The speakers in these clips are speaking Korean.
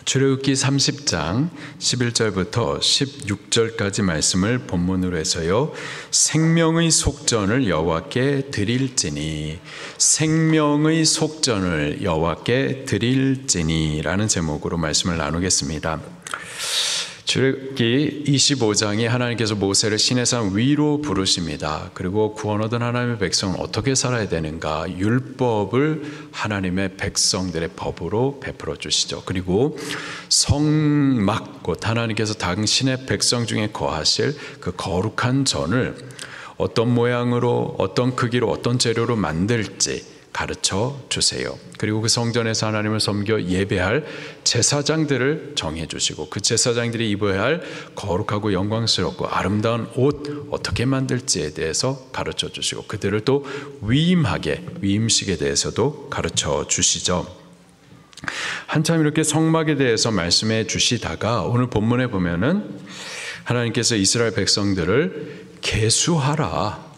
출애굽기 30장 11절부터 16절까지 말씀을 본문으로 해서요. 생명의 속전을 여호와께 드릴지니, 생명의 속전을 여호와께 드릴지니라는 제목으로 말씀을 나누겠습니다. 출애굽기 25장에 하나님께서 모세를 시내산 위로 부르십니다. 그리고 구원 얻은 하나님의 백성은 어떻게 살아야 되는가, 율법을 하나님의 백성들의 법으로 베풀어 주시죠. 그리고 성막, 곧 하나님께서 당신의 백성 중에 거하실 그 거룩한 전을 어떤 모양으로, 어떤 크기로, 어떤 재료로 만들지 가르쳐 주세요. 그리고 그 성전에서 하나님을 섬겨 예배할 제사장들을 정해 주시고, 그 제사장들이 입어야 할 거룩하고 영광스럽고 아름다운 옷 어떻게 만들지에 대해서 가르쳐 주시고, 그들을 또 위임식에 대해서도 가르쳐 주시죠. 한참 이렇게 성막에 대해서 말씀해 주시다가 오늘 본문에 보면은 하나님께서 이스라엘 백성들을 계수하라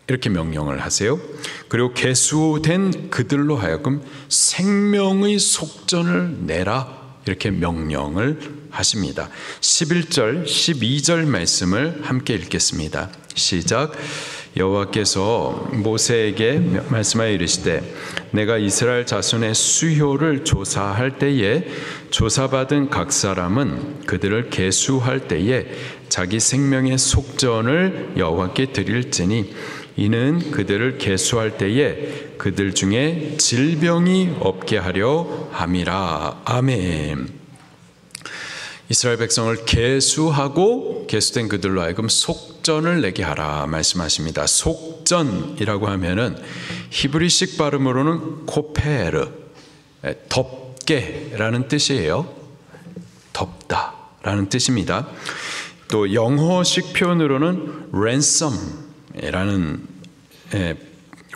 이렇게 명령을 하세요. 그리고 계수된 그들로 하여금 생명의 속전을 내라 이렇게 명령을 하십니다. 11절, 12절 말씀을 함께 읽겠습니다. 시작. 여호와께서 모세에게 말씀하여 이르시되, 내가 이스라엘 자손의 수효를 조사할 때에 조사받은 각 사람은 그들을 계수할 때에 자기 생명의 속전을 여호와께 드릴지니, 이는 그들을 계수할 때에 그들 중에 질병이 없게 하려 함이라. 아멘. 이스라엘 백성을 계수하고 계수된 그들로 하여금 속전을 내게 하라 말씀하십니다. 속전이라고 하면은 히브리식 발음으로는 코페르, 덮게라는 뜻이에요. 덮다라는 뜻입니다. 또 영어식 표현으로는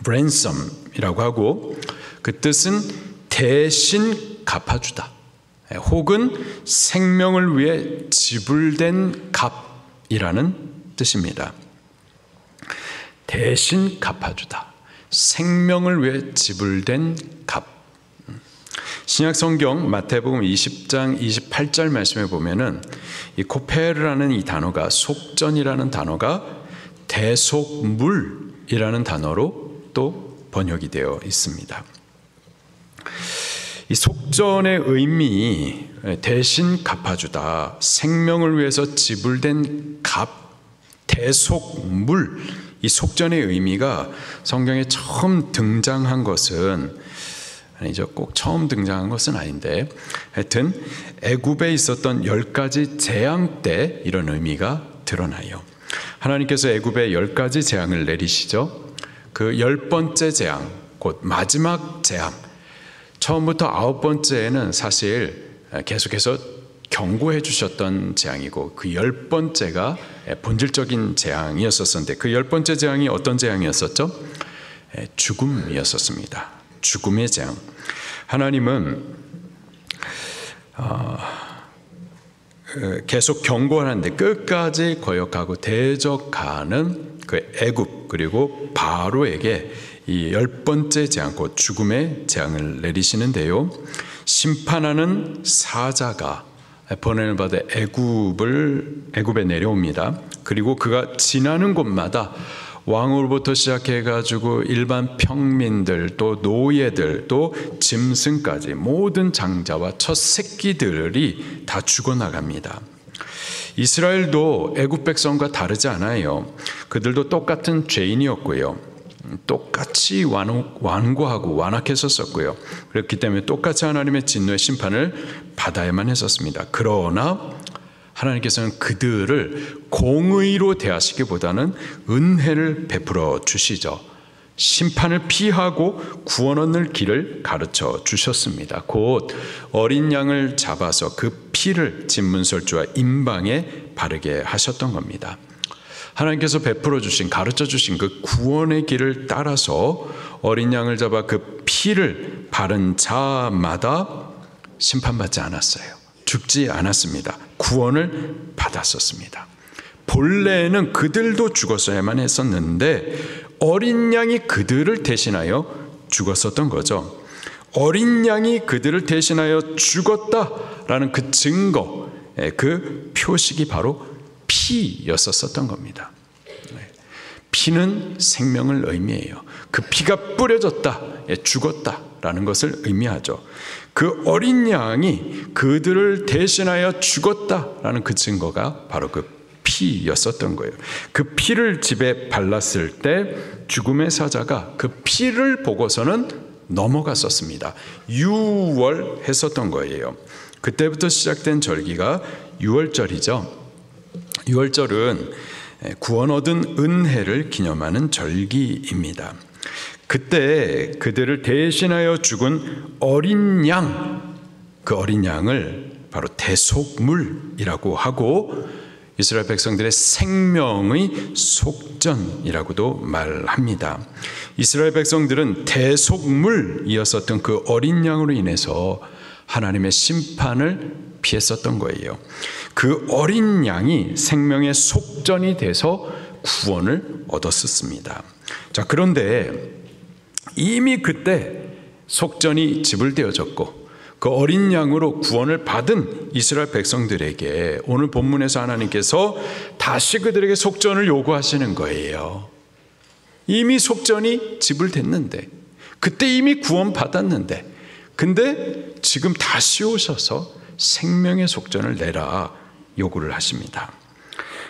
ransom이라고 하고, 그 뜻은 대신 갚아주다, 혹은 생명을 위해 지불된 값이라는 뜻입니다. 대신 갚아주다, 생명을 위해 지불된 값. 신약 성경 마태복음 20장 28절 말씀에 보면은 이 코페르라는 이 단어가, 속전이라는 단어가 대속물이라는 단어로 또 번역이 되어 있습니다. 이 속전의 의미, 대신 갚아주다, 생명을 위해서 지불된 값, 대속물, 이 속전의 의미가 성경에 처음 등장한 것은 아니죠. 꼭 처음 등장한 것은 아닌데, 하여튼 애굽에 있었던 10가지 재앙 때 이런 의미가 드러나요. 하나님께서 애굽에 10가지 재앙을 내리시죠. 그 10번째 재앙, 곧 마지막 재앙, 처음부터 9번째에는 사실 계속해서 경고해 주셨던 재앙이고, 그 10번째가 본질적인 재앙이었었는데, 그 10번째 재앙이 어떤 재앙이었었죠? 죽음이었었습니다. 죽음의 재앙. 하나님은 계속 경고하는데 끝까지 거역하고 대적하는 그 애굽, 그리고 바로에게 이 10번째 재앙, 곧 죽음의 재앙을 내리시는데요. 심판하는 사자가 번뇌를 받아 애굽에 내려옵니다. 그리고 그가 지나는 곳마다 왕으로부터 시작해가지고 일반 평민들, 또 노예들, 또 짐승까지 모든 장자와 첫 새끼들이 다 죽어나갑니다. 이스라엘도 애굽 백성과 다르지 않아요. 그들도 똑같은 죄인이었고요. 똑같이 완고하고 완악했었고요. 그렇기 때문에 똑같이 하나님의 진노의 심판을 받아야만 했었습니다. 그러나 하나님께서는 그들을 공의로 대하시기보다는 은혜를 베풀어 주시죠. 심판을 피하고 구원 얻는 길을 가르쳐 주셨습니다. 곧 어린 양을 잡아서 그 피를 진문설주와 임방에 바르게 하셨던 겁니다. 하나님께서 베풀어 주신, 가르쳐 주신 그 구원의 길을 따라서 어린 양을 잡아 그 피를 바른 자마다 심판받지 않았어요. 죽지 않았습니다. 구원을 받았었습니다. 본래는 그들도 죽었어야만 했었는데 어린 양이 그들을 대신하여 죽었었던 거죠. 어린 양이 그들을 대신하여 죽었다라는 그 증거, 그 표식이 바로 피였었던 겁니다. 피는 생명을 의미해요. 그 피가 뿌려졌다, 죽었다라는 것을 의미하죠. 그 어린 양이 그들을 대신하여 죽었다라는 그 증거가 바로 그 피였었던 거예요. 그 피를 집에 발랐을 때 죽음의 사자가 그 피를 보고서는 넘어갔었습니다. 유월했었던 거예요. 그때부터 시작된 절기가 유월절이죠. 유월절은 구원 얻은 은혜를 기념하는 절기입니다. 그때 그들을 대신하여 죽은 어린 양, 그 어린 양을 바로 대속물이라고 하고 이스라엘 백성들의 생명의 속전이라고도 말합니다. 이스라엘 백성들은 대속물이었었던 그 어린 양으로 인해서 하나님의 심판을 피했었던 거예요. 그 어린 양이 생명의 속전이 돼서 구원을 얻었었습니다. 자, 그런데 이미 그때 속전이 지불되어졌고 그 어린 양으로 구원을 받은 이스라엘 백성들에게 오늘 본문에서 하나님께서 다시 그들에게 속전을 요구하시는 거예요. 이미 속전이 지불됐는데, 그때 이미 구원 받았는데, 근데 지금 다시 오셔서 생명의 속전을 내라 요구를 하십니다.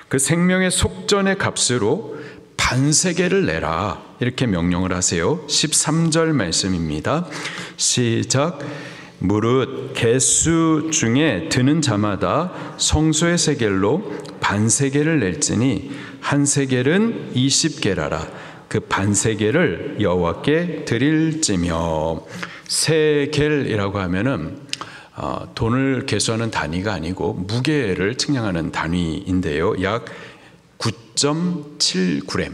그 생명의 속전의 값으로 반세겔을 내라 이렇게 명령을 하세요. 13절 말씀입니다. 시작. 무릇 개수 중에 드는 자마다 성소의 세겔로 반세겔을 낼지니 한 세겔은 20게라라. 그 반세겔을 여호와께 드릴지며. 세겔이라고 하면은 돈을 계수하는 단위가 아니고 무게를 측량하는 단위인데요. 약 9.7g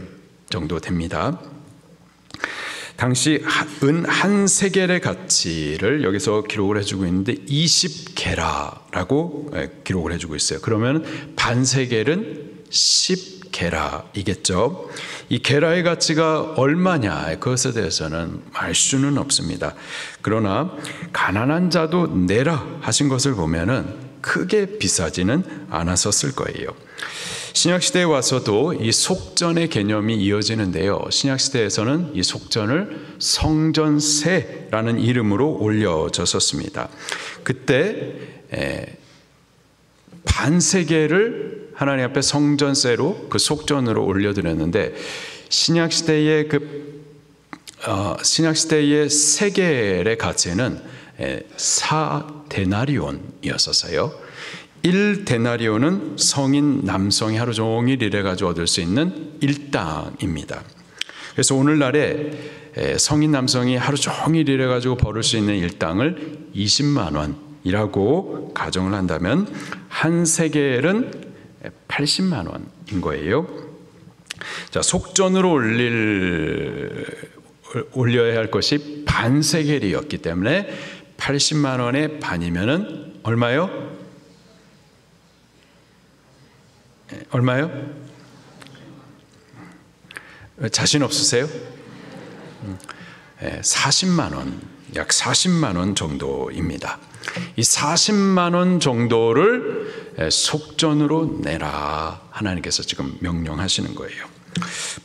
정도 됩니다. 당시 은 한 세겔의 가치를 여기서 기록을 해주고 있는데 20게라라고 기록을 해주고 있어요. 그러면 반 세겔은 10게라이겠죠. 이 게라의 가치가 얼마냐, 그것에 대해서는 알 수는 없습니다. 그러나 가난한 자도 내라 하신 것을 보면은 크게 비싸지는 않았었을 거예요. 신약시대에 와서도 이 속전의 개념이 이어지는데요. 신약시대에서는 이 속전을 성전세라는 이름으로 올려졌었습니다. 그때 반세겔을 하나님 앞에 성전세로 그 속전으로 올려드렸는데 신약시대의 신약시대의 세겔의 가치는 4데나리온이었었어요. 1데나리온은 성인 남성이 하루 종일 일해가지고 얻을 수 있는 일당입니다. 그래서 오늘날에 성인 남성이 하루 종일 일해가지고 벌을 수 있는 일당을 20만 원이라고 가정을 한다면 한 세겔은 80만 원인 거예요. 자, 속전으로 올려야 할 것이 반 세겔이었기 때문에 80만 원의 반이면은 얼마요? 얼마요? 자신 없으세요? 40만 원, 약 40만 원 정도입니다. 이 40만 원 정도를 속전으로 내라 하나님께서 지금 명령하시는 거예요.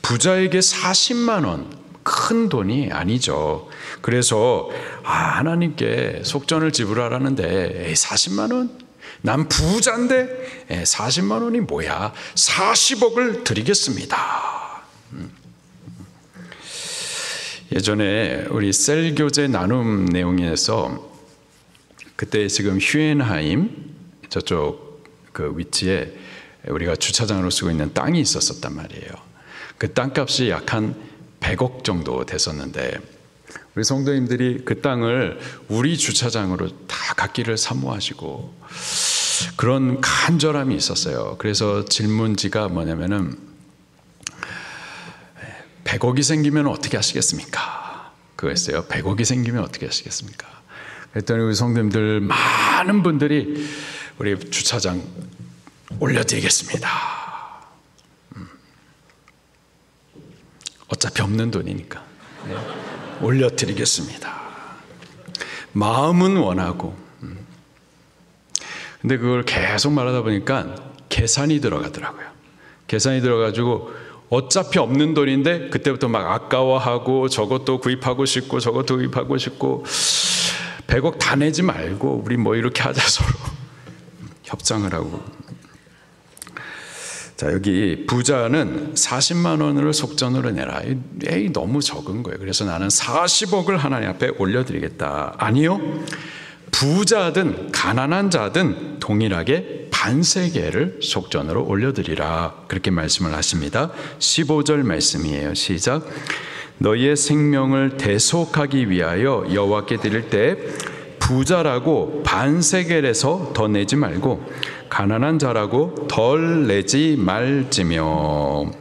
부자에게 40만 원, 큰 돈이 아니죠. 그래서 하나님께 속전을 지불하라는데 40만 원? 난 부자인데 40만 원이 뭐야? 40억을 드리겠습니다. 예전에 우리 셀 교제 나눔 내용에서 그때 지금 휴엔하임 저쪽 그 위치에 우리가 주차장으로 쓰고 있는 땅이 있었단 말이에요. 그 땅값이 약 한 100억 정도 됐었는데 우리 성도님들이 그 땅을 우리 주차장으로 다 갖기를 사모하시고 그런 간절함이 있었어요. 그래서 질문지가 뭐냐면은 100억이 생기면 어떻게 하시겠습니까? 그거였어요. 100억이 생기면 어떻게 하시겠습니까? 그랬더니 우리 성도님들 많은 분들이 우리 주차장 올려드리겠습니다. 어차피 없는 돈이니까 올려드리겠습니다. 마음은 원하고. 근데 그걸 계속 말하다 보니까 계산이 들어가더라고요. 계산이 들어가지고 어차피 없는 돈인데 그때부터 막 아까워하고 저것도 구입하고 싶고 저것도 구입하고 싶고 100억 다 내지 말고 우리 뭐 이렇게 하자 서로 협상을 하고. 자, 여기 부자는 40만 원을 속전으로 내라. 에이, 너무 적은 거예요. 그래서 나는 40억을 하나님 앞에 올려드리겠다. 아니요. 부자든 가난한 자든 동일하게 반세계를 속전으로 올려드리라. 그렇게 말씀을 하십니다. 15절 말씀이에요. 시작. 너희의 생명을 대속하기 위하여 여호와께 드릴 때 부자라고 반세겔에서 더 내지 말고 가난한 자라고 덜 내지 말지며.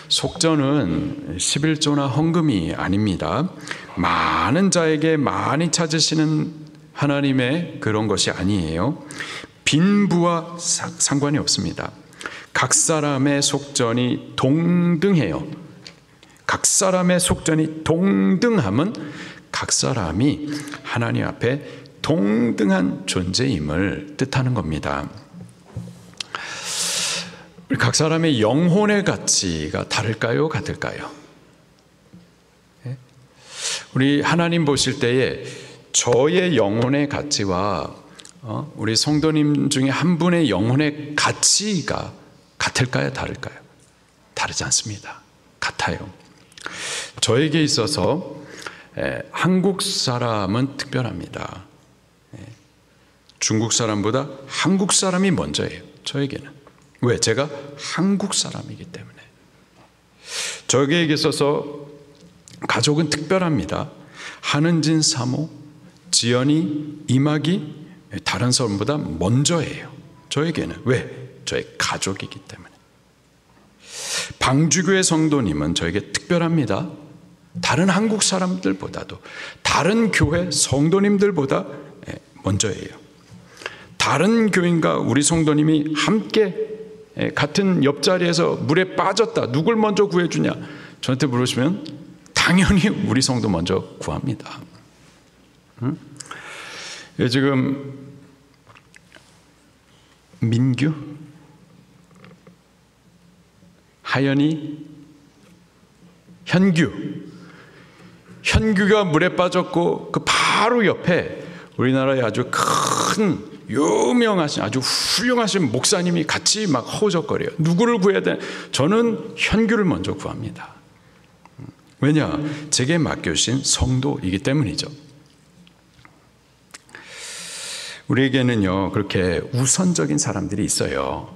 속전은 11조나 헌금이 아닙니다. 많은 자에게 많이 찾으시는 하나님의 그런 것이 아니에요. 빈부와 상관이 없습니다. 각 사람의 속전이 동등해요. 각 사람의 속전이 동등함은 각 사람이 하나님 앞에 동등한 존재임을 뜻하는 겁니다. 우리 각 사람의 영혼의 가치가 다를까요? 같을까요? 우리 하나님 보실 때에 저의 영혼의 가치와 우리 성도님 중에 한 분의 영혼의 가치가 같을까요? 다를까요? 다르지 않습니다. 같아요. 저에게 있어서 한국 사람은 특별합니다. 중국 사람보다 한국 사람이 먼저예요. 저에게는. 왜? 제가 한국 사람이기 때문에. 저에게 있어서 가족은 특별합니다. 한은진 사모, 지연이, 이막이 다른 사람보다 먼저예요. 저에게는. 왜? 저의 가족이기 때문에. 방주교회 성도님은 저에게 특별합니다. 다른 한국 사람들보다도, 다른 교회 성도님들보다 먼저예요. 다른 교인과 우리 성도님이 함께 같은 옆자리에서 물에 빠졌다. 누굴 먼저 구해주냐? 저한테 물으시면 당연히 우리 성도 먼저 구합니다. 지금 민규, 하연이, 현규가 물에 빠졌고 그 바로 옆에 우리나라의 아주 큰 유명하신 아주 훌륭하신 목사님이 같이 막 허우적거려요. 누구를 구해야 돼? 저는 현규를 먼저 구합니다. 왜냐? 제게 맡겨주신 성도이기 때문이죠. 우리에게는요, 그렇게 우선적인 사람들이 있어요.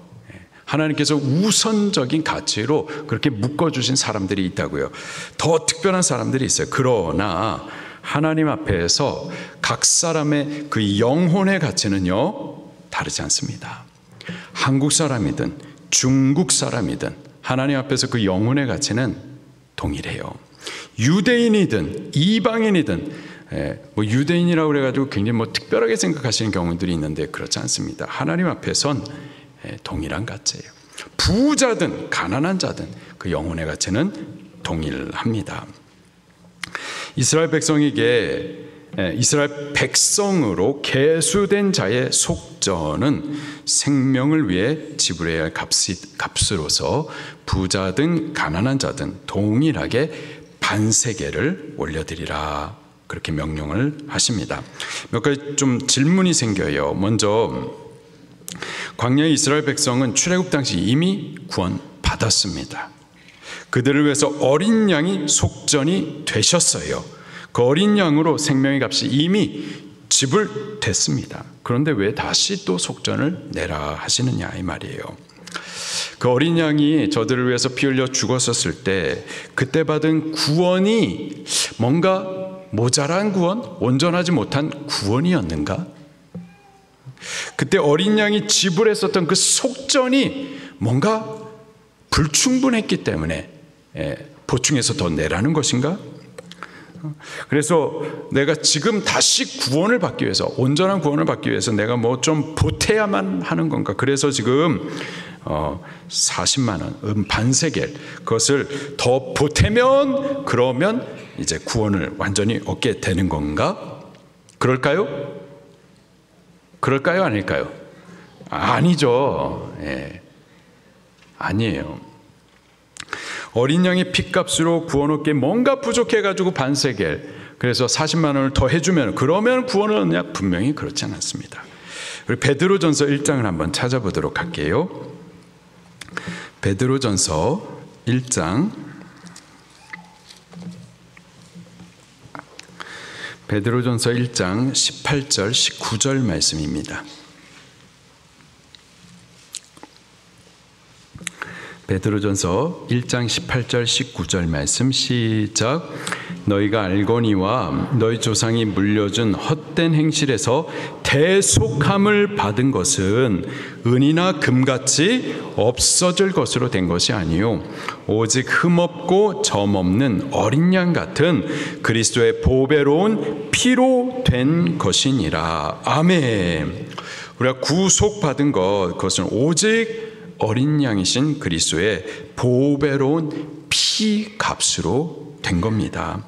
하나님께서 우선적인 가치로 그렇게 묶어주신 사람들이 있다고요. 더 특별한 사람들이 있어요. 그러나 하나님 앞에서 각 사람의 그 영혼의 가치는요, 다르지 않습니다. 한국 사람이든 중국 사람이든 하나님 앞에서 그 영혼의 가치는 동일해요. 유대인이든 이방인이든, 뭐 유대인이라고 그래가지고 굉장히 뭐 특별하게 생각하시는 경우들이 있는데 그렇지 않습니다. 하나님 앞에선 동일한 가치예요. 부자든 가난한 자든 그 영혼의 가치는 동일합니다. 이스라엘 백성으로 계수된 자의 속전은 생명을 위해 지불해야 할 값으로서 부자든 가난한 자든 동일하게 반세계를 올려드리라. 그렇게 명령을 하십니다. 몇 가지 좀 질문이 생겨요. 먼저 광야의 이스라엘 백성은 출애굽 당시 이미 구원받았습니다. 그들을 위해서 어린 양이 속전이 되셨어요. 그 어린 양으로 생명의 값이 이미 지불됐습니다. 그런데 왜 다시 또 속전을 내라 하시느냐 이 말이에요. 그 어린 양이 저들을 위해서 피 흘려 죽었었을 때 그때 받은 구원이 뭔가 모자란 구원, 온전하지 못한 구원이었는가? 그때 어린 양이 지불했었던 그 속전이 뭔가 불충분했기 때문에 보충해서 더 내라는 것인가? 그래서 내가 지금 다시 구원을 받기 위해서, 온전한 구원을 받기 위해서 내가 뭐 좀 보태야만 하는 건가? 그래서 지금 40만 원, 반세겔, 그것을 더 보태면 그러면 이제 구원을 완전히 얻게 되는 건가? 그럴까요? 그럴까요? 아닐까요? 아니죠. 예. 아니에요. 어린 양의 핏값으로 구원 얻기에 뭔가 부족해가지고 반세겔, 그래서 40만 원을 더 해주면 그러면 구원을 얻냐? 분명히 그렇지 않았습니다. 우리 베드로전서 1장을 한번 찾아보도록 할게요. 베드로전서 1장, 베드로전서 1장 18절 19절 말씀입니다. 베드로전서 1장 18절 19절 말씀 시작. 너희가 알거니와 너희 조상이 물려준 헛된 행실에서 대속함을 받은 것은 은이나 금같이 없어질 것으로 된 것이 아니요 오직 흠없고 점없는 어린 양 같은 그리스도의 보배로운 피로 된 것이니라. 아멘. 우리가 구속받은 것, 그것은 오직 어린 양이신 그리스도의 보배로운 피 값으로 된 겁니다.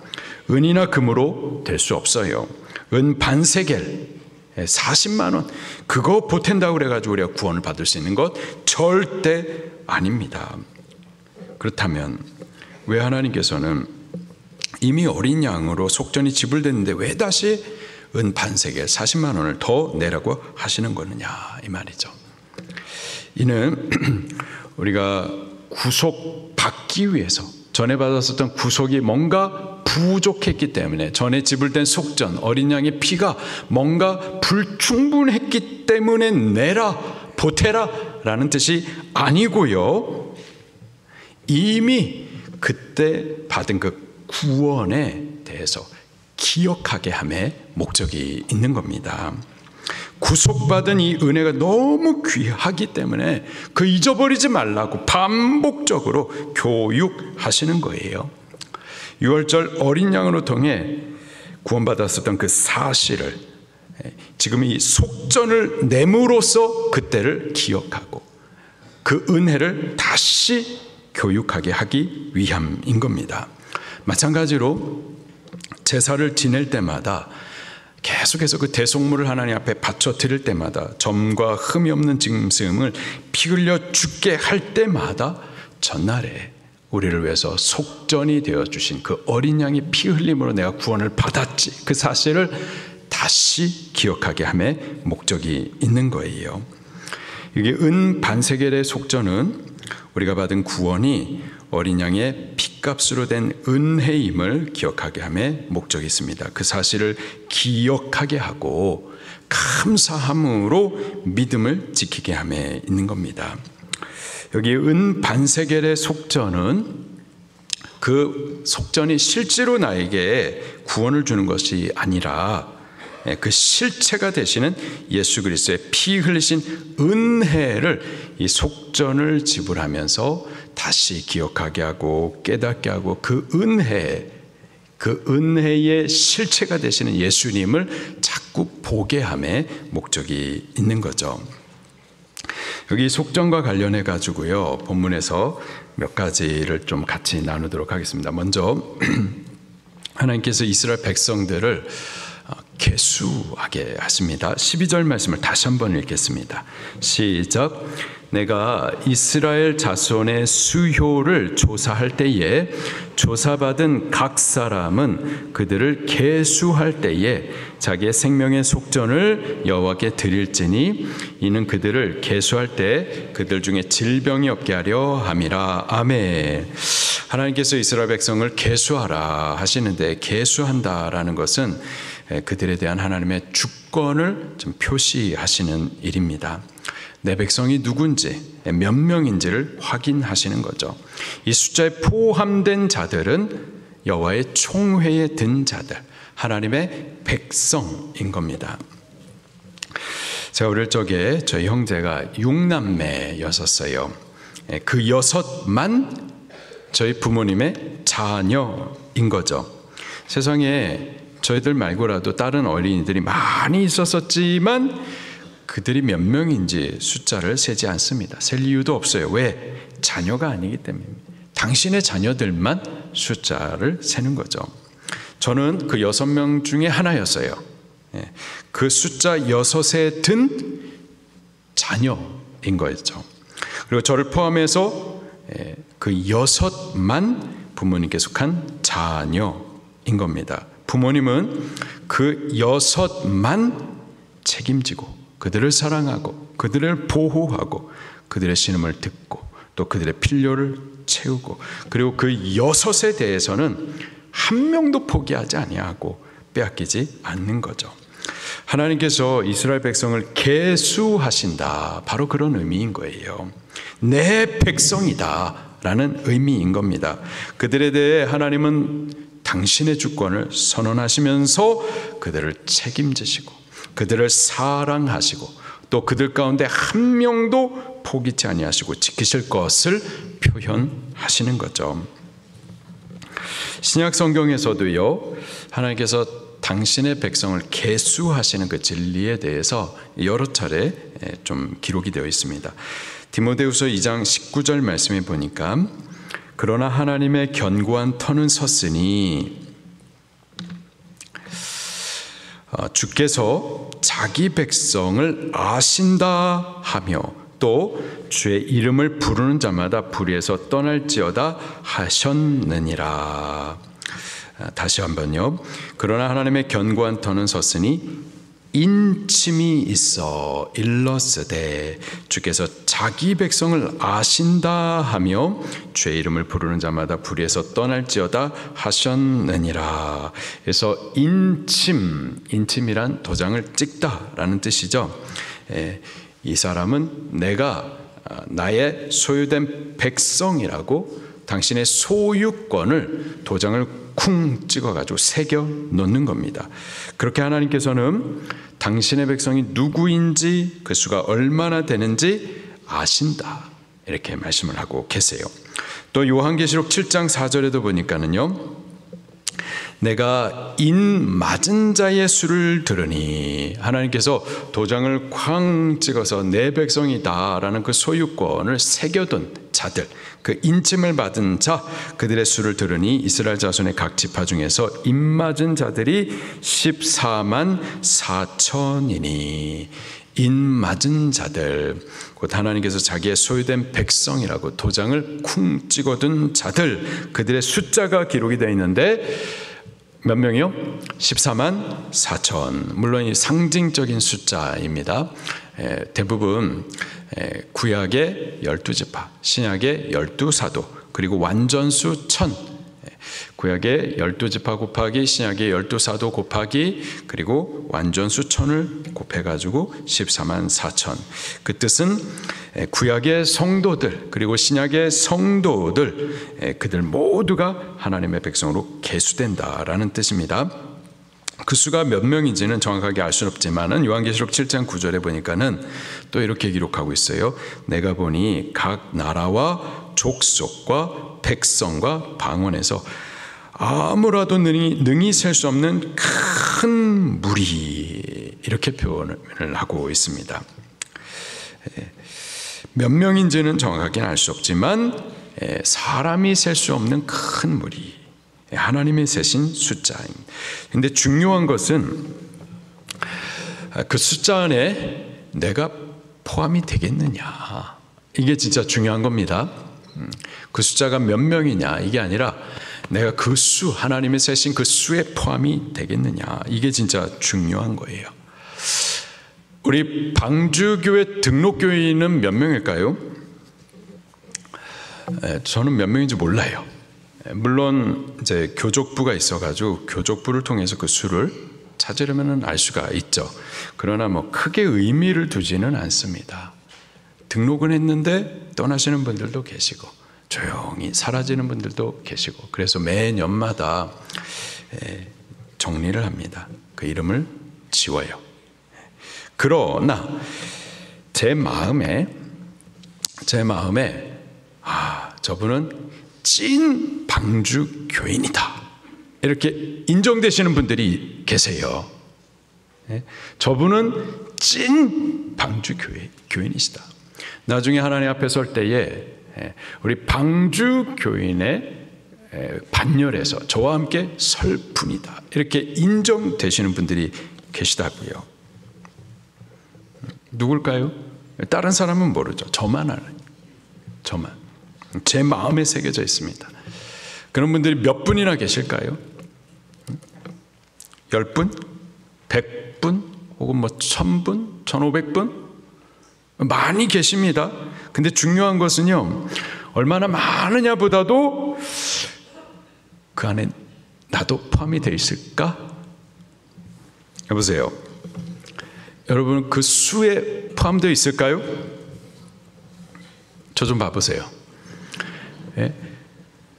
은이나 금으로 될 수 없어요. 은 반세겔 40만 원 그거 보탠다고 그래가지고 우리가 구원을 받을 수 있는 것 절대 아닙니다. 그렇다면 왜 하나님께서는 이미 어린 양으로 속전이 지불됐는데 왜 다시 은 반세겔 40만 원을 더 내라고 하시는 거느냐 이 말이죠. 이는 우리가 구속받기 위해서 전에 받았었던 구속이 뭔가 부족했기 때문에, 전에 지불된 속전 어린 양의 피가 뭔가 불충분했기 때문에 내라 보태라 라는 뜻이 아니고요, 이미 그때 받은 그 구원에 대해서 기억하게 함의 목적이 있는 겁니다. 구속받은 이 은혜가 너무 귀하기 때문에 그 잊어버리지 말라고 반복적으로 교육하시는 거예요. 6월절 어린 양으로 통해 구원받았었던 그 사실을 지금 이 속전을 내므로써 그때를 기억하고 그 은혜를 다시 교육하게 하기 위함인 겁니다. 마찬가지로 제사를 지낼 때마다 계속해서 그 대속물을 하나님 앞에 바쳐 드릴 때마다 점과 흠이 없는 짐승을 피 흘려 죽게 할 때마다 전날에 우리를 위해서 속전이 되어주신 그 어린 양의 피 흘림으로 내가 구원을 받았지, 그 사실을 다시 기억하게 함의 목적이 있는 거예요. 이게 은 반세겔의 속전은 우리가 받은 구원이 어린 양의 핏값으로 된 은혜임을 기억하게 함에 목적이 있습니다. 그 사실을 기억하게 하고 감사함으로 믿음을 지키게 함에 있는 겁니다. 여기 은 반세겔의 속전은 그 속전이 실제로 나에게 구원을 주는 것이 아니라 그 실체가 되시는 예수 그리스도의 피 흘리신 은혜를 이 속전을 지불하면서 다시 기억하게 하고 깨닫게 하고 그 은혜의 실체가 되시는 예수님을 자꾸 보게 함의 목적이 있는 거죠. 여기 속전과 관련해 가지고요, 본문에서 몇 가지를 좀 같이 나누도록 하겠습니다. 먼저 하나님께서 이스라엘 백성들을 계수하게 하십니다. 12절 말씀을 다시 한번 읽겠습니다. 시작. 내가 이스라엘 자손의 수효를 조사할 때에 조사받은 각 사람은 그들을 계수할 때에 자기의 생명의 속전을 여호와께 드릴지니 이는 그들을 계수할 때 그들 중에 질병이 없게 하려 함이라. 아멘. 하나님께서 이스라엘 백성을 계수하라 하시는데, 계수한다라는 것은 그들에 대한 하나님의 주권을 좀 표시하시는 일입니다. 내 백성이 누군지, 몇 명인지를 확인하시는 거죠. 이 숫자에 포함된 자들은 여호와의 총회에 든 자들, 하나님의 백성인 겁니다. 제가 어릴 적에 저희 형제가 6남매였었어요. 그 6만 저희 부모님의 자녀인 거죠. 세상에 저희들 말고라도 다른 어린이들이 많이 있었지만 그들이 몇 명인지 숫자를 세지 않습니다. 셀 이유도 없어요. 왜? 자녀가 아니기 때문입니다. 당신의 자녀들만 숫자를 세는 거죠. 저는 그 6명 중에 하나였어요. 그 숫자 6에 든 자녀인 거였죠. 그리고 저를 포함해서 그 6만 부모님께 속한 자녀인 겁니다. 부모님은 그 6만 책임지고 그들을 사랑하고 그들을 보호하고 그들의 신음을 듣고 또 그들의 필요를 채우고 그리고 그 6에 대해서는 한 명도 포기하지 아니하고 빼앗기지 않는 거죠. 하나님께서 이스라엘 백성을 계수하신다, 바로 그런 의미인 거예요. 내 백성이다 라는 의미인 겁니다. 그들에 대해 하나님은 당신의 주권을 선언하시면서 그들을 책임지시고 그들을 사랑하시고 또 그들 가운데 한 명도 포기치 아니하시고 지키실 것을 표현하시는 거죠. 신약 성경에서도요, 하나님께서 당신의 백성을 계수하시는 그 진리에 대해서 여러 차례 좀 기록이 되어 있습니다. 디모데후서 2장 19절 말씀에 보니까 그러나 하나님의 견고한 터는 섰으니 주께서 자기 백성을 아신다 하며 또 주의 이름을 부르는 자마다 불의에서 떠날지어다 하셨느니라. 다시 한번요. 그러나 하나님의 견고한 터는 섰으니 인침이 있어 일렀으되 주께서 자기 백성을 아신다 하며 주의 이름을 부르는 자마다 불의에서 떠날지어다 하셨느니라. 그래서 인침이란 도장을 찍다라는 뜻이죠. 이 사람은 내가 나의 소유된 백성이라고 당신의 소유권을 도장을 쿵 찍어가지고 새겨 놓는 겁니다. 그렇게 하나님께서는 당신의 백성이 누구인지 그 수가 얼마나 되는지 아신다, 이렇게 말씀을 하고 계세요. 또 요한계시록 7장 4절에도 보니까는요, 내가 인 맞은 자의 수를 들으니, 하나님께서 도장을 쾅 찍어서 내 백성이다라는 그 소유권을 새겨둔 자들, 그 인침을 받은 자, 그들의 수를 들으니 이스라엘 자손의 각 지파 중에서 인 맞은 자들이 14만 4천이니, 인 맞은 자들, 곧 하나님께서 자기의 소유된 백성이라고 도장을 쿵 찍어둔 자들, 그들의 숫자가 기록이 되어 있는데 몇 명이요? 14만 4천. 물론 이 상징적인 숫자입니다. 대부분 구약의 12지파, 신약의 12사도, 그리고 완전수 1000. 구약의 12지파 곱하기 신약의 12사도 곱하기 그리고 완전수 1000을 곱해가지고 14만 4천. 그 뜻은 구약의 성도들 그리고 신약의 성도들, 그들 모두가 하나님의 백성으로 계수된다라는 뜻입니다. 그 수가 몇 명인지는 정확하게 알 수는 없지만은 요한계시록 7장 9절에 보니까는 또 이렇게 기록하고 있어요. 내가 보니 각 나라와 족속과 백성과 방언에서 아무라도 능히 셀 수 없는 큰 무리, 이렇게 표현을 하고 있습니다. 몇 명인지는 정확하게는 알 수 없지만 사람이 셀 수 없는 큰 무리, 하나님의 세신 숫자입니다. 그런데 중요한 것은 그 숫자 안에 내가 포함이 되겠느냐, 이게 진짜 중요한 겁니다. 그 숫자가 몇 명이냐 이게 아니라 내가 그 수, 하나님의 세신 그 수에 포함이 되겠느냐, 이게 진짜 중요한 거예요. 우리 방주교회 등록교인은 몇 명일까요? 저는 몇 명인지 몰라요. 물론 이제 교족부가 있어가지고 교족부를 통해서 그 수를 찾으려면 알 수가 있죠. 그러나 뭐 크게 의미를 두지는 않습니다. 등록은 했는데 떠나시는 분들도 계시고 조용히 사라지는 분들도 계시고, 그래서 매년마다 정리를 합니다. 그 이름을 지워요. 그러나 제 마음에 저분은 찐 방주 교인이다, 이렇게 인정되시는 분들이 계세요. 저분은 찐 방주 교인이시다. 나중에 하나님 앞에 설 때에 우리 방주 교인의 반열에서 저와 함께 설 분이다, 이렇게 인정되시는 분들이 계시다고요. 누굴까요? 다른 사람은 모르죠. 저만 알아요. 저만. 제 마음에 새겨져 있습니다. 그런 분들이 몇 분이나 계실까요? 10분? 100분? 혹은 1000분? 1500분? 많이 계십니다. 근데 중요한 것은요, 얼마나 많으냐 보다도 그 안에 나도 포함이 되어 있을까? 여보세요. 여러분, 그 수에 포함되어 있을까요? 저 좀 봐보세요. 예?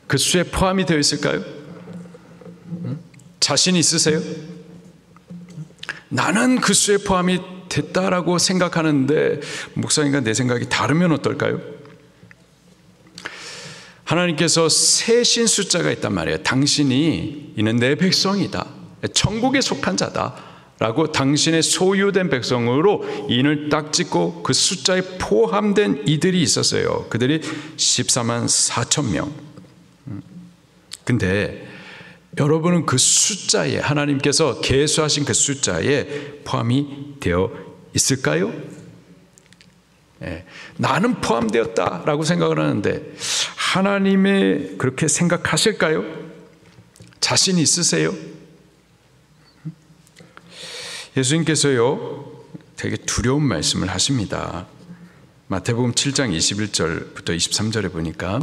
그 수에 포함이 되어 있을까요? 자신 있으세요? 나는 그 수에 포함이 됐다라고 생각하는데 목사님과 내 생각이 다르면 어떨까요? 하나님께서 세신 숫자가 있단 말이에요. 당신이 이는 내 백성이다, 천국에 속한 자다 라고 당신의 소유된 백성으로 인을 딱 찍고 그 숫자에 포함된 이들이 있었어요. 그들이 14만 4천 명. 근데 여러분은 그 숫자에, 하나님께서 계수하신 그 숫자에 포함이 되어 있을까요? 예, 나는 포함되었다라고 생각을 하는데 하나님의 그렇게 생각하실까요? 자신 있으세요? 예수님께서요, 되게 두려운 말씀을 하십니다. 마태복음 7장 21절부터 23절에 보니까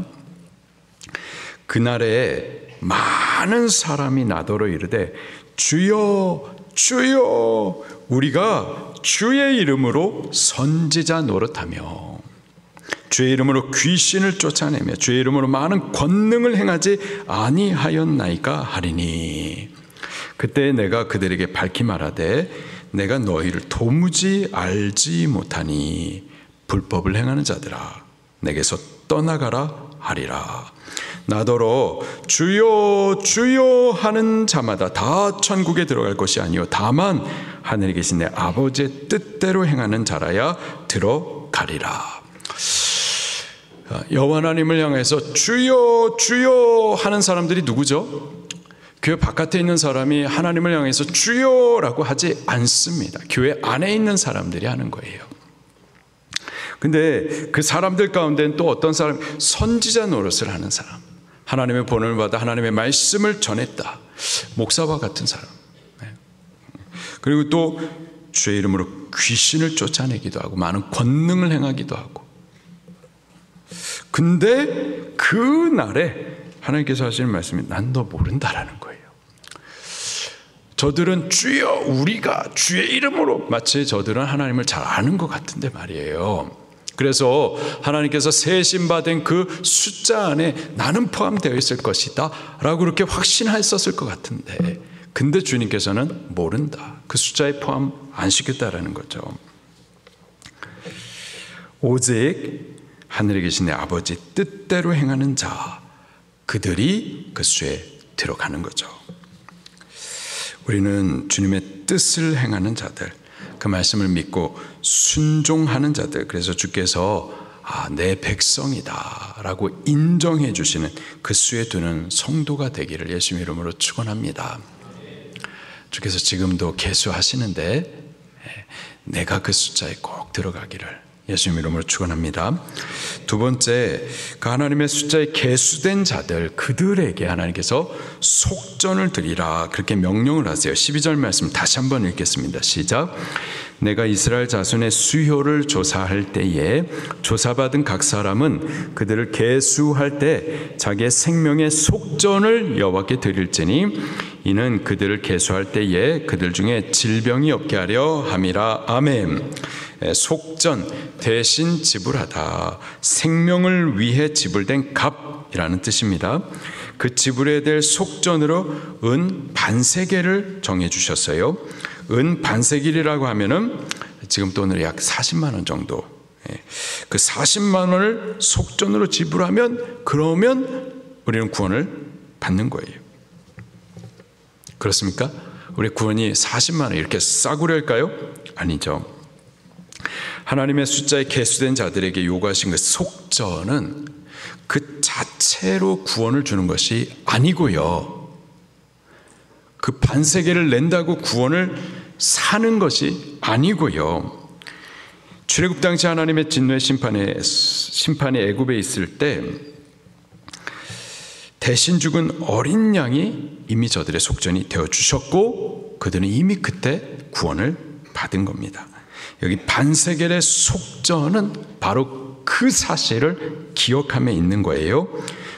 그날에 많은 사람이 나더러 이르되 주여 주여 우리가 주의 이름으로 선지자 노릇하며 주의 이름으로 귀신을 쫓아내며 주의 이름으로 많은 권능을 행하지 아니하였나이까 하리니 그때 내가 그들에게 밝히 말하되 내가 너희를 도무지 알지 못하니 불법을 행하는 자들아 내게서 떠나가라 하리라. 나더러 주여 주여 하는 자마다 다 천국에 들어갈 것이 아니요 다만 하늘에 계신 내 아버지의 뜻대로 행하는 자라야 들어가리라. 여호와 하나님을 향해서 주여 주여 하는 사람들이 누구죠? 교회 바깥에 있는 사람이 하나님을 향해서 주여라고 하지 않습니다. 교회 안에 있는 사람들이 하는 거예요. 근데 그 사람들 가운데는 또 어떤 사람, 선지자 노릇을 하는 사람, 하나님의 본을 받아 하나님의 말씀을 전했다, 목사와 같은 사람, 그리고 또 주의 이름으로 귀신을 쫓아내기도 하고 많은 권능을 행하기도 하고. 근데 그 날에 하나님께서 하시는 말씀이 난 너 모른다라는 거예요. 저들은 주여 우리가 주의 이름으로, 마치 저들은 하나님을 잘 아는 것 같은데 말이에요. 그래서 하나님께서 세신받은 그 숫자 안에 나는 포함되어 있을 것이다 라고 그렇게 확신했었을 것 같은데, 근데 주님께서는 모른다, 그 숫자에 포함 안 시켰다라는 거죠. 오직 하늘에 계신 내 아버지 뜻대로 행하는 자, 그들이 그 수에 들어가는 거죠. 우리는 주님의 뜻을 행하는 자들, 그 말씀을 믿고 순종하는 자들, 그래서 주께서 내 백성이다 라고 인정해 주시는 그 수에 드는 성도가 되기를 예수님 이름으로 축원합니다. 주께서 지금도 계수하시는데 내가 그 숫자에 꼭 들어가기를 예수님 이름으로 축원합니다. 두 번째, 그 하나님의 숫자에 계수된 자들, 그들에게 하나님께서 속전을 드리라 그렇게 명령을 하세요. 12절 말씀 다시 한번 읽겠습니다. 시작. 내가 이스라엘 자손의 수효를 조사할 때에 조사받은 각 사람은 그들을 계수할 때 자기의 생명의 속전을 여호와께 드릴지니 이는 그들을 계수할 때에 그들 중에 질병이 없게 하려 함이라. 아멘. 속전, 대신 지불하다, 생명을 위해 지불된 값이라는 뜻입니다. 그 지불해야 될 속전으로 은 반세겔을 정해 주셨어요. 은 반세겔이라고 하면은 지금 돈으로 약 40만 원 정도. 그 40만 원을 속전으로 지불하면 그러면 우리는 구원을 받는 거예요. 그렇습니까? 우리 구원이 40만 원 이렇게 싸구려일까요? 아니죠. 하나님의 숫자에 계수된 자들에게 요구하신 그 속전은 그 자체로 구원을 주는 것이 아니고요, 그 반세겔을 낸다고 구원을 사는 것이 아니고요. 출애굽 당시 하나님의 진노의 심판이 애굽에 있을 때 대신 죽은 어린 양이 이미 저들의 속전이 되어주셨고 그들은 이미 그때 구원을 받은 겁니다. 여기 반세겔의 속전은 바로 그 사실을 기억함에 있는 거예요.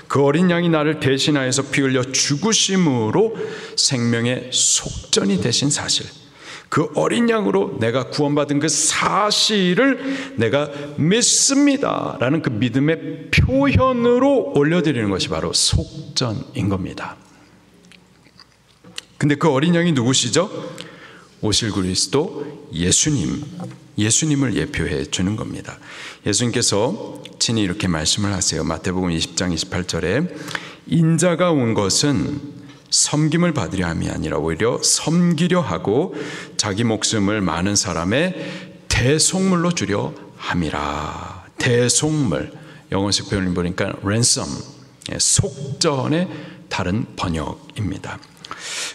그 어린 양이 나를 대신하여서 피 흘려 죽으심으로 생명의 속전이 되신 사실, 그 어린 양으로 내가 구원받은 그 사실을 내가 믿습니다 라는 그 믿음의 표현으로 올려드리는 것이 바로 속전인 겁니다. 근데 그 어린 양이 누구시죠? 오실 그리스도 예수님을 예표해 주는 겁니다. 예수님께서 친히 이렇게 말씀을 하세요. 마태복음 20장 28절에 인자가 온 것은 섬김을 받으려 함이 아니라 오히려 섬기려 하고 자기 목숨을 많은 사람의 대속물로 주려 함이라. 대속물, 영어식 표현을 보니까 ransom, 속전의 다른 번역입니다.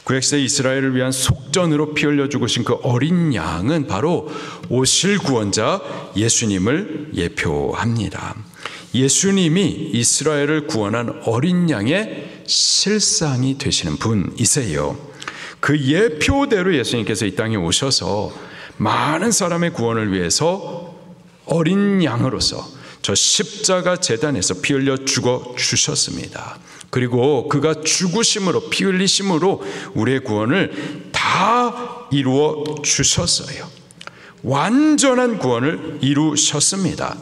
구약시대 이스라엘을 위한 속전으로 피 흘려 죽으신 그 어린 양은 바로 오실 구원자 예수님을 예표합니다. 예수님이 이스라엘을 구원한 어린 양의 실상이 되시는 분이세요. 그 예표대로 예수님께서 이 땅에 오셔서 많은 사람의 구원을 위해서 어린 양으로서 저 십자가 제단에서 피 흘려 죽어 주셨습니다. 그리고 그가 죽으심으로, 피 흘리심으로 우리의 구원을 다 이루어 주셨어요. 완전한 구원을 이루셨습니다.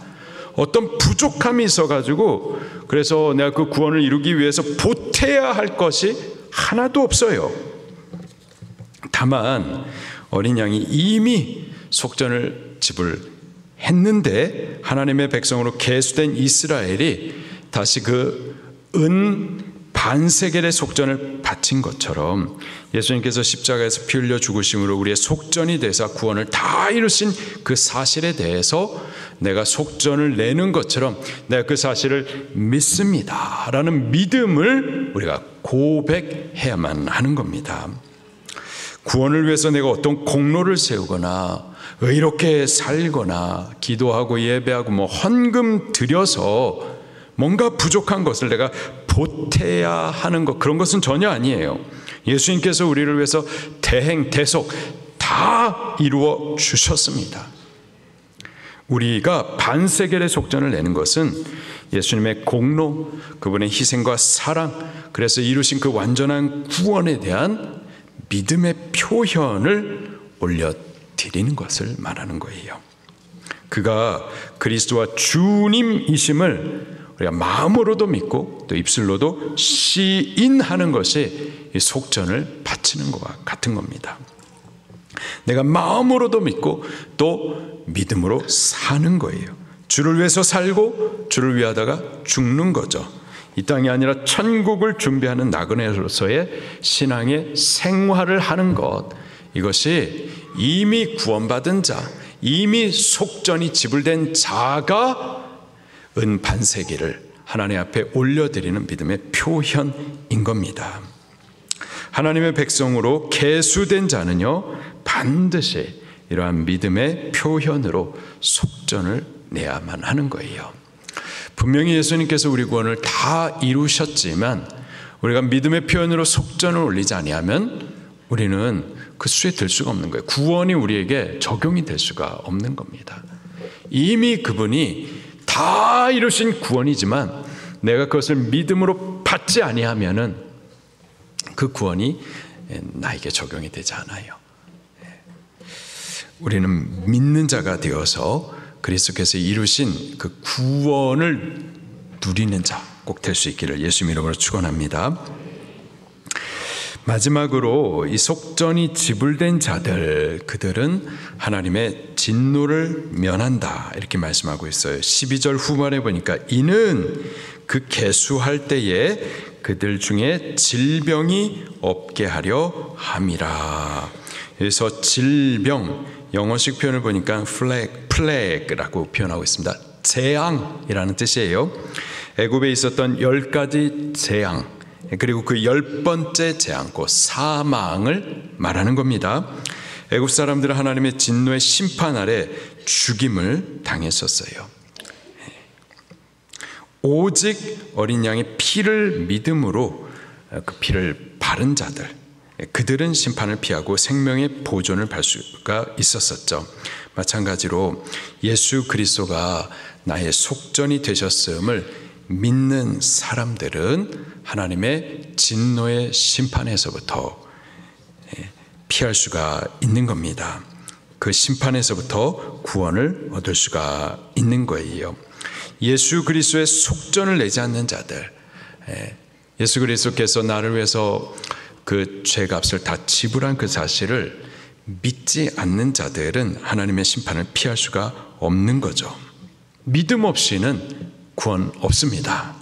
어떤 부족함이 있어가지고 그래서 내가 그 구원을 이루기 위해서 보태야 할 것이 하나도 없어요. 다만 어린 양이 이미 속전을 지불했는데 하나님의 백성으로 계수된 이스라엘이 다시 그 반세겔의 속전을 바친 것처럼 예수님께서 십자가에서 피 흘려 죽으심으로 우리의 속전이 되사 구원을 다 이루신 그 사실에 대해서 내가 속전을 내는 것처럼 내가 그 사실을 믿습니다 라는 믿음을 우리가 고백해야만 하는 겁니다. 구원을 위해서 내가 어떤 공로를 세우거나 의롭게 살거나 기도하고 예배하고 헌금 드려서 뭔가 부족한 것을 내가 보태야 하는 것, 그런 것은 전혀 아니에요. 예수님께서 우리를 위해서 대행, 대속 다 이루어 주셨습니다. 우리가 반세겔의 속전을 내는 것은 예수님의 공로, 그분의 희생과 사랑, 그래서 이루신 그 완전한 구원에 대한 믿음의 표현을 올려드리는 것을 말하는 거예요. 그가 그리스도와 주님이심을 우리가 마음으로도 믿고 또 입술로도 시인하는 것이 이 속전을 바치는 것과 같은 겁니다. 내가 마음으로도 믿고 또 믿음으로 사는 거예요. 주를 위해서 살고 주를 위하다가 죽는 거죠. 이 땅이 아니라 천국을 준비하는 나그네로서의 신앙의 생활을 하는 것, 이것이 이미 구원받은 자, 이미 속전이 지불된 자가 반세겔을 하나님 앞에 올려드리는 믿음의 표현인 겁니다. 하나님의 백성으로 계수된 자는요 반드시 이러한 믿음의 표현으로 속전을 내야만 하는 거예요. 분명히 예수님께서 우리 구원을 다 이루셨지만 우리가 믿음의 표현으로 속전을 올리지 아니하면 우리는 그 수에 들 수가 없는 거예요. 구원이 우리에게 적용이 될 수가 없는 겁니다. 이미 그분이 다 이루신 구원이지만 내가 그것을 믿음으로 받지 아니하면은 그 구원이 나에게 적용이 되지 않아요. 우리는 믿는 자가 되어서 그리스도께서 이루신 그 구원을 누리는 자 꼭 될 수 있기를 예수님 이름으로 축원합니다. 마지막으로 이 속전이 지불된 자들, 그들은 하나님의 진노를 면한다 이렇게 말씀하고 있어요. 12절 후반에 보니까 이는 그 계수할 때에 그들 중에 질병이 없게 하려 함이라. 여기서 질병, 영어식 표현을 보니까 플래그라고 표현하고 있습니다. 재앙이라는 뜻이에요. 애굽에 있었던 10가지 재앙, 그리고 그 10번째 재앙, 그 사망을 말하는 겁니다. 애굽 사람들은 하나님의 진노의 심판 아래 죽임을 당했었어요. 오직 어린 양의 피를 믿음으로 그 피를 바른 자들, 그들은 심판을 피하고 생명의 보존을 받을 수가 있었었죠. 마찬가지로 예수 그리스도가 나의 속전이 되셨음을 믿는 사람들은 하나님의 진노의 심판에서부터 피할 수가 있는 겁니다. 그 심판에서부터 구원을 얻을 수가 있는 거예요. 예수 그리스도의 속전을 내지 않는 자들, 예수 그리스도께서 나를 위해서 그 죄값을 다 지불한 그 사실을 믿지 않는 자들은 하나님의 심판을 피할 수가 없는 거죠. 믿음 없이는 구원 없습니다.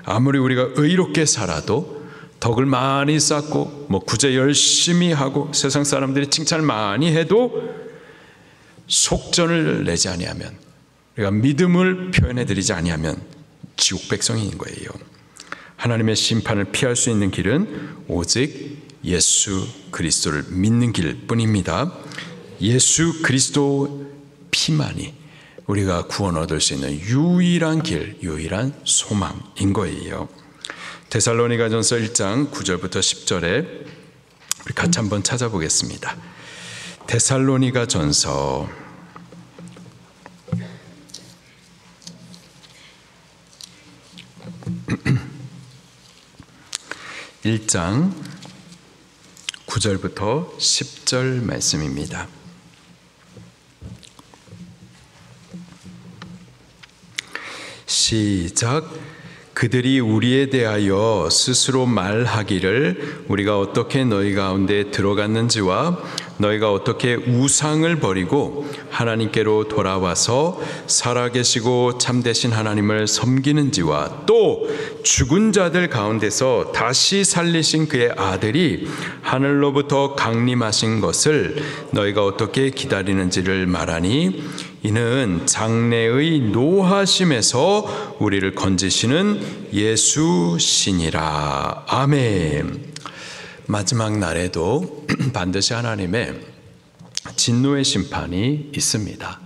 아무리 우리가 의롭게 살아도, 덕을 많이 쌓고 구제 열심히 하고 세상 사람들이 칭찬을 많이 해도 속전을 내지 아니하면, 우리가 믿음을 표현해드리지 아니하면 지옥 백성인 거예요. 하나님의 심판을 피할 수 있는 길은 오직 예수 그리스도를 믿는 길뿐입니다. 예수 그리스도 피만이 우리가 구원 얻을 수 있는 유일한 길, 유일한 소망인 거예요. 데살로니가전서 1장 9절부터 10절에 우리 같이 한번 찾아보겠습니다. 데살로니가전서 1장 9절부터 10절 말씀입니다. 시작. 그들이 우리에 대하여 스스로 말하기를 우리가 어떻게 너희 가운데 들어갔는지와 너희가 어떻게 우상을 버리고 하나님께로 돌아와서 살아계시고 참되신 하나님을 섬기는지와 또 죽은 자들 가운데서 다시 살리신 그의 아들이 하늘로부터 강림하신 것을 너희가 어떻게 기다리는지를 말하니 이는 장래의 노하심에서 우리를 건지시는 예수시니라. 아멘. 마지막 날에도 반드시 하나님의 진노의 심판이 있습니다.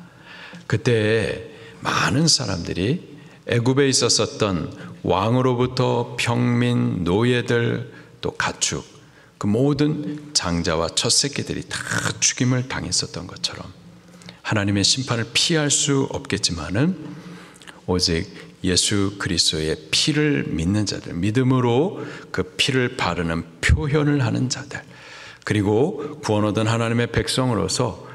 그때 많은 사람들이 애굽에 있었던 왕으로부터 평민, 노예들, 또 가축, 그 모든 장자와 첫 새끼들이 다 죽임을 당했었던 것처럼 하나님의 심판을 피할 수 없겠지만은 오직 예수 그리스도의 피를 믿는 자들, 믿음으로 그 피를 바르는 표현을 하는 자들, 그리고 구원 얻은 하나님의 백성으로서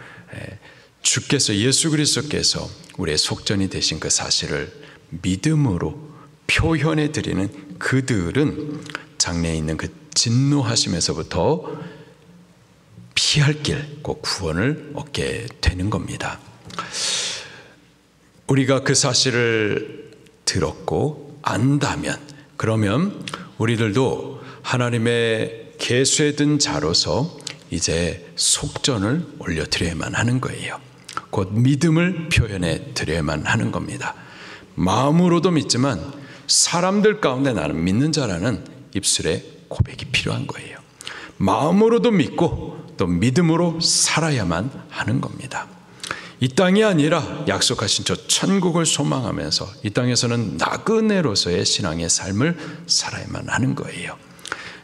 주께서, 예수 그리스도께서 우리의 속전이 되신 그 사실을 믿음으로 표현해 드리는 그들은 장래에 있는 그 진노하심에서부터 피할 길, 그 구원을 얻게 되는 겁니다. 우리가 그 사실을 들었고 안다면, 그러면 우리들도 하나님의 계수에 든 자로서 이제 속전을 올려드려야만 하는 거예요. 곧 믿음을 표현해 드려야만 하는 겁니다. 마음으로도 믿지만 사람들 가운데 나는 믿는 자라는 입술에 고백이 필요한 거예요. 마음으로도 믿고 또 믿음으로 살아야만 하는 겁니다. 이 땅이 아니라 약속하신 저 천국을 소망하면서 이 땅에서는 나그네로서의 신앙의 삶을 살아야만 하는 거예요.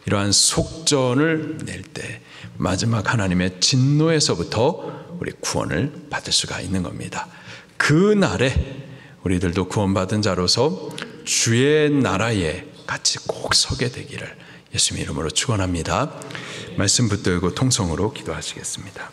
이러한 속전을 낼 때 마지막 하나님의 진노에서부터 우리 구원을 받을 수가 있는 겁니다. 그 날에 우리들도 구원받은 자로서 주의 나라에 같이 꼭 서게 되기를 예수님의 이름으로 축원합니다. 말씀 붙들고 통성으로 기도하시겠습니다.